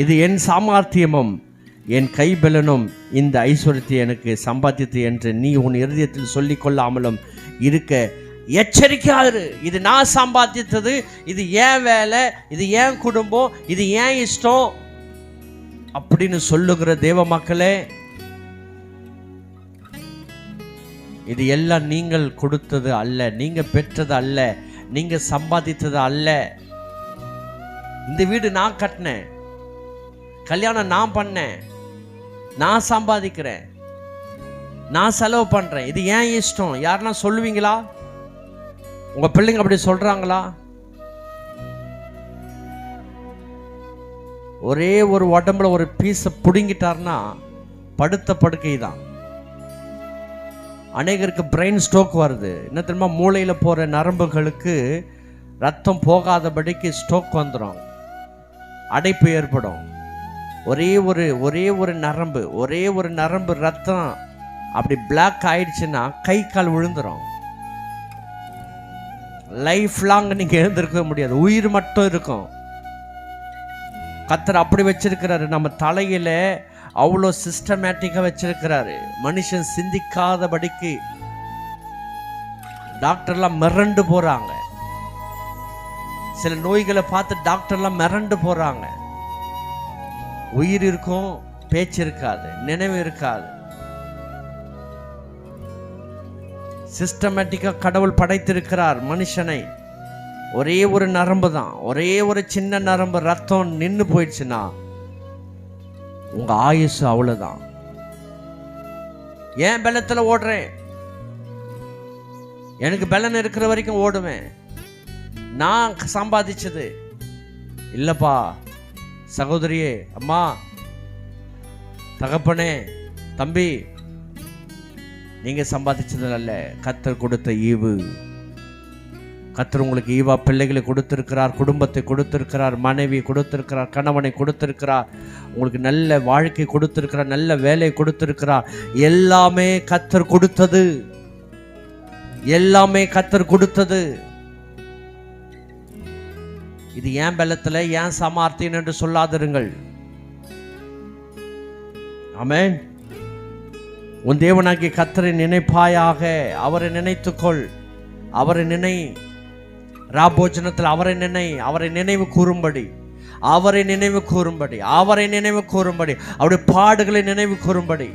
இது என் சாமர்த்தியமும் என் கைபலனும் இந்த ஐஸ்வர்யத்தை எனக்கு சம்பாதித்து என்று நீ உன் இருதயத்தில் சொல்லிக் கொள்ளாமலும் இருக்க எச்சரிக்கையாரு. இது நான் சம்பாதித்தது, இது ஏன் வேலை, இது ஏன் குடும்பம், இது ஏன் இஷ்டம் அப்படின்னு சொல்லுகிற தேவ மக்களே, இது எல்லாம் நீங்கள் கொடுத்தது அல்ல, நீங்க பெற்றது அல்ல, நீங்க சம்பாதித்தது அல்ல. இந்த வீடு நான் கட்டினேன், கல்யாணம் நான் பண்ணேன், நான் சம்பாதிக்கிறேன், நான் செலவு பண்றேன், இது ஏன் இஷ்டம். யாருன்னா சொல்லுவீங்களா? உங்க பிள்ளைங்க அப்படி சொல்றாங்களா? ஒரே ஒரு உடம்புல ஒரு பீஸை பிடுங்கிட்டார்னா படுத்த படுக்கை தான். அநேகருக்கு பிரெயின் ஸ்ட்ரோக் வருது. என்ன தெரியுமா? மூளையில போற நரம்புகளுக்கு ரத்தம் போகாதபடிக்கு ஸ்ட்ரோக் வந்துடும், அடைப்பு ஏற்படும். ஒரே ஒரு நரம்பு ரத்தம் அப்படி பிளாக் ஆயிடுச்சுன்னா கை கால் விழுந்துடும். லைஃப் லாங் நீங்க எழுந்திருக்க முடியாது, உயிர் மட்டும் இருக்கும். கர்த்தர் அப்படி வச்சிருக்கிறாரு. நம்ம தலையில அவ்வளோ சிஸ்டமேட்டிக்கா வச்சிருக்கிறாரு. மனுஷன் சிந்திக்காதபடிக்கு டாக்டர்லாம் மிரண்டு போறாங்க. சில நோய்களை பார்த்து டாக்டர்லாம் மிரண்டு போறாங்க. உயிர் இருக்கும், பேச்சு இருக்காது, நினைவு இருக்காது. சிஸ்டமேட்டிக்கா கடவுள் படைத்திருக்கிறார் மனுஷனை. ஒரே ஒரு நரம்பு தான், ஒரே ஒரு சின்ன நரம்பு ரத்தம் நின்று போயிடுச்சுன்னா உங்க ஆயுசு அவ்வளவுதான். ஏன் பலத்துல ஓடுறேன்? எனக்கு பலன் இருக்கிற வரைக்கும் ஓடுவேன். நான் சம்பாதிச்சது இல்லப்பா. சகோதரியே, அம்மா, தகப்பனே, தம்பி, நீங்க சம்பாதிச்சது அல்ல, கர்த்தர் கொடுத்த ஈவு. கர்த்தர் உங்களுக்கு ஈவா பிள்ளைகளை கொடுத்திருக்கிறார், குடும்பத்தை கொடுத்திருக்கிறார், மனைவி கொடுத்திருக்கிறார், கணவனை கொடுத்திருக்கிறார், உங்களுக்கு நல்ல வாழ்க்கை கொடுத்திருக்கிறார், நல்ல வேலை கொடுத்திருக்கிறார். எல்லாமே கர்த்தர் கொடுத்தது, எல்லாமே கர்த்தர் கொடுத்தது. இது ஏன் பலத்துல, ஏன் சாமர்த்தியம் என்று சொல்லாதிருங்கள். ஆமென். உன் தேவனாகிய கர்த்தரை நினைப்பாயாக, அவரை நினைத்துக்கொள், அவரை நினை. ராபோஜனத்தில் அவரை நினை, அவரை நினைவு கூறும்படி, அவரை நினைவு கூறும்படி, அவரை நினைவு கூறும்படி, அவருடைய பாடுகளை நினைவு கூறும்படி,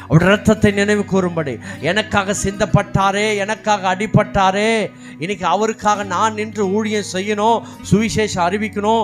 அவருடைய ரத்தத்தை நினைவு கூறும்படி. எனக்காக சிந்தப்பட்டாரே, எனக்காக அடிபட்டாரே, இன்னைக்கு அவருக்காக நான் நின்று ஊழியம் செய்யணும், சுவிசேஷம் அறிவிக்கணும்,